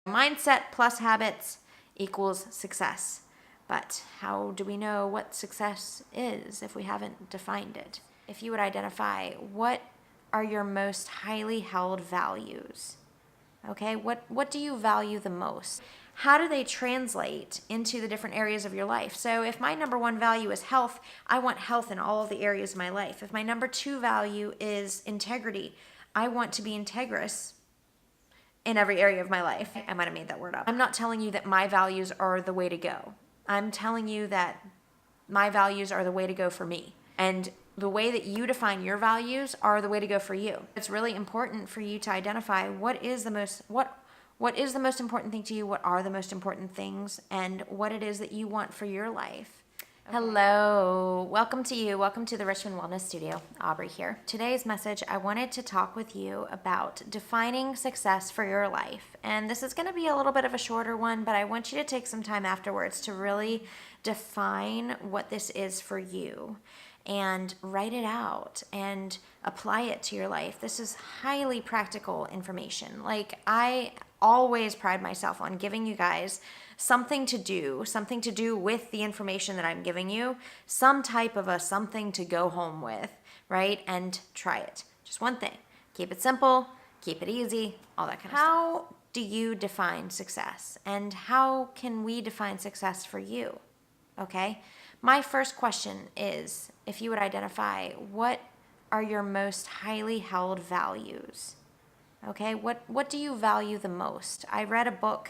Mindset plus habits equals success. But how do we know what success is if we haven't defined it? If you would identify, what are your most highly held values? Okay, what do you value the most? How do they translate into the different areas of your life? So if my number one value is health, I want health in all of the areas of my life. If my number two value is integrity, I want to be integrous in every area of my life. I might have made that word up. I'm not telling you that my values are the way to go. I'm telling you that my values are the way to go for me. And the way that you define your values are the way to go for you. It's really important for you to identify what is the most important thing to you, what are the most important things, and what it is that you want for your life. Okay. Hello, welcome to the Richmond Wellness Studio. Aubrey here. Today's message, I wanted to talk with you about defining success for your life. And this is going to be a little bit of a shorter one, but I want you to take some time afterwards to really define what this is for you and write it out and apply it to your life. This is highly practical information. Like, I always pride myself on giving you guys something to do with the information that I'm giving you, some type of something to go home with, right? And try it. Just one thing. Keep it simple, keep it easy, all that kind of stuff. How do you define success? And how can we define success for you? Okay? My first question is, if you would identify, what are your most highly held values? Okay, what do you value the most? I read a book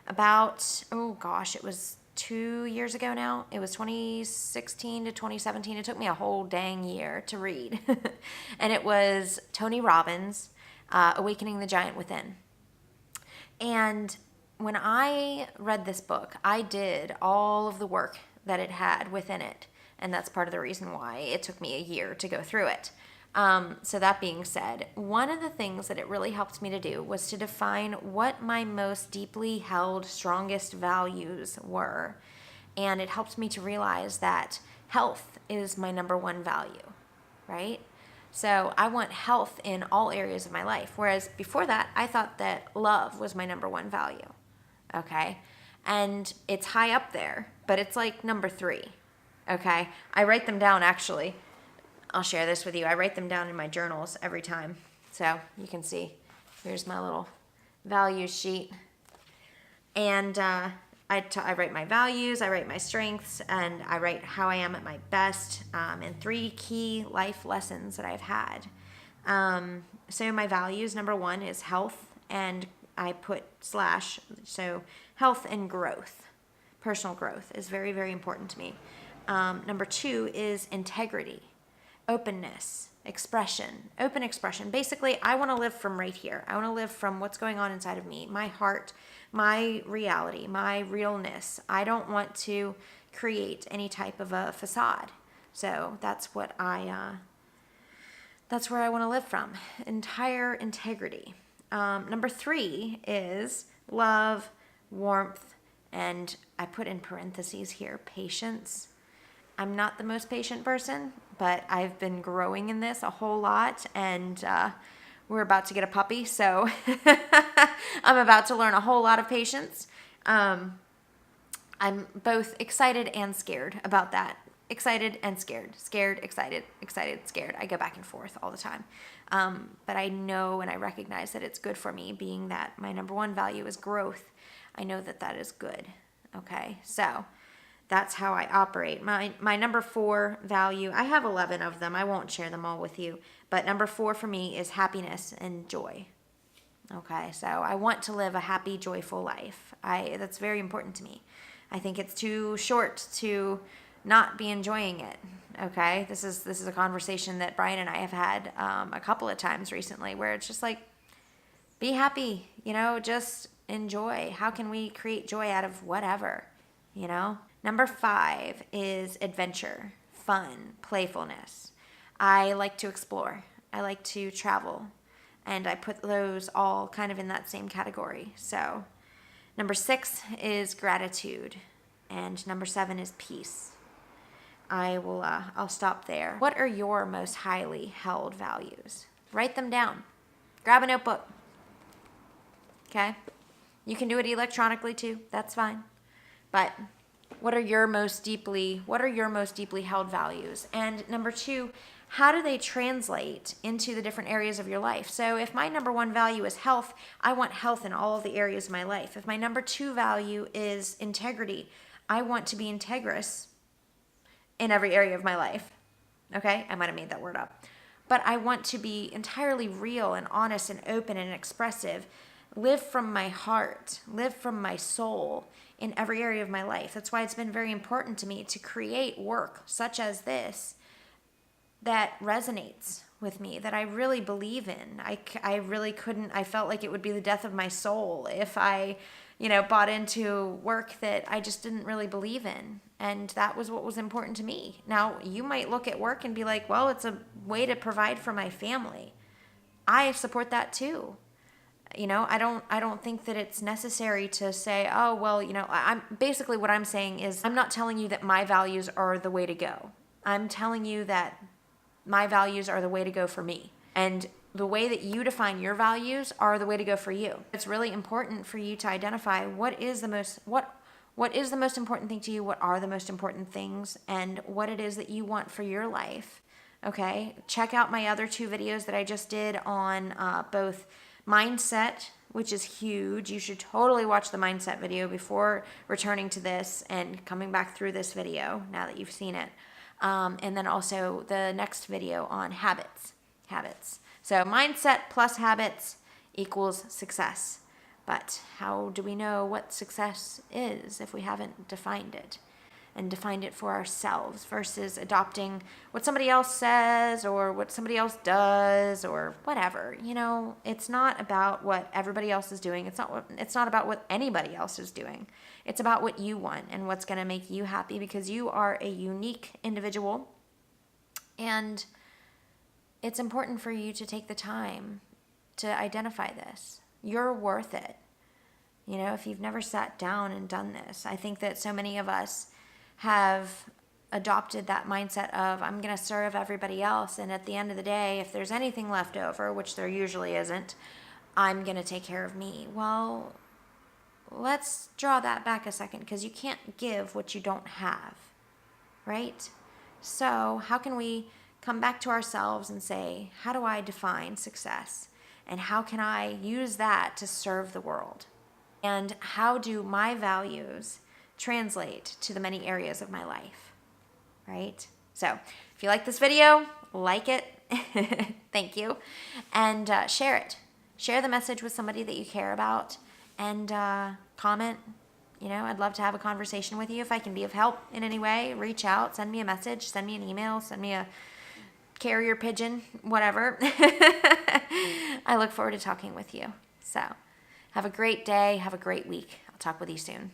about, it was 2 years ago now. It was 2016 to 2017. It took me a whole dang year to read. And it was Tony Robbins, Awakening the Giant Within. And when I read this book, I did all of the work that it had within it. And that's part of the reason why it took me a year to go through it. So that being said, one of the things that it really helped me to do was to define what my most deeply held, strongest values were. And it helped me to realize that health is my number one value, right? So I want health in all areas of my life. Whereas before that, I thought that love was my number one value, okay? And it's high up there, but it's like number 3, okay? I write them down, actually. I'll share this with you. I write them down in my journals every time. So you can see, here's my little value sheet. And I write my values, I write my strengths, and I write how I am at my best, and 3 key life lessons that I've had. So my values, number 1 is health, and I put / so health and growth. Personal growth is very, very important to me. Number 2 is integrity. Openness, open expression. Basically, I want to live from right here. I want to live from what's going on inside of me, my heart, my reality, my realness. I don't want to create any type of a facade. So that's what that's where I want to live from. Entire integrity. Number 3 is love, warmth, and I put in parentheses here, patience. I'm not the most patient person, but I've been growing in this a whole lot, and we're about to get a puppy, so I'm about to learn a whole lot of patience. I'm both excited and scared about that. Excited and scared. Scared, excited, scared. I go back and forth all the time. But I know and I recognize that it's good for me, being that my number 1 value is growth. I know that that is good. Okay, so that's how I operate. My number 4 value, I have 11 of them. I won't share them all with you. But number 4 for me is happiness and joy. Okay, so I want to live a happy, joyful life. That's very important to me. I think it's too short to not be enjoying it. Okay, this is a conversation that Brian and I have had a couple of times recently, where it's just like, be happy, just enjoy. How can we create joy out of whatever, Number 5 is adventure, fun, playfulness. I like to explore. I like to travel. And I put those all kind of in that same category. So number 6 is gratitude. And number 7 is peace. I'll stop there. What are your most highly held values? Write them down. Grab a notebook. Okay? You can do it electronically too. That's fine. But what are your most deeply held values? And number 2, how do they translate into the different areas of your life? So if my number 1 value is health, I want health in all of the areas of my life. If my number 2 value is integrity, I want to be integrous in every area of my life. Okay? I might have made that word up. But I want to be entirely real and honest and open and expressive, live from my heart, live from my soul in every area of my life. That's why it's been very important to me to create work such as this that resonates with me, that I really believe in. I really couldn't, I felt like it would be the death of my soul if I, bought into work that I just didn't really believe in. And that was what was important to me. Now, you might look at work and be like, well, it's a way to provide for my family. I support that too. I don't think that it's necessary to say, oh, well, I'm basically what I'm saying is I'm not telling you that my values are the way to go. I'm telling you that my values are the way to go for me. And the way that you define your values are the way to go for you. It's really important for you to identify what is the most important thing to you, what are the most important things, and what it is that you want for your life. Okay? Check out my other 2 videos that I just did on both mindset, which is huge. You should totally watch the mindset video before returning to this and coming back through this video now that you've seen it. And then also the next video on habits. So mindset plus habits equals success. But how do we know what success is if we haven't defined it? And defined it for ourselves versus adopting what somebody else says or what somebody else does or whatever. It's not about what everybody else is doing. It's not about what anybody else is doing. It's about what you want and what's going to make you happy, because you are a unique individual. And it's important for you to take the time to identify this. You're worth it. If you've never sat down and done this, I think that so many of us have adopted that mindset of, I'm going to serve everybody else, and at the end of the day, if there's anything left over, which there usually isn't, I'm going to take care of me. Well, let's draw that back a second, because you can't give what you don't have, right? So how can we come back to ourselves and say, how do I define success? And how can I use that to serve the world? And how do my values translate to the many areas of my life, right? So if you like this video, like it. Thank you. And share it. Share the message with somebody that you care about, and comment. I'd love to have a conversation with you. If I can be of help in any way, reach out, send me a message, send me an email, send me a carrier pigeon, whatever. I look forward to talking with you. So have a great day. Have a great week. I'll talk with you soon.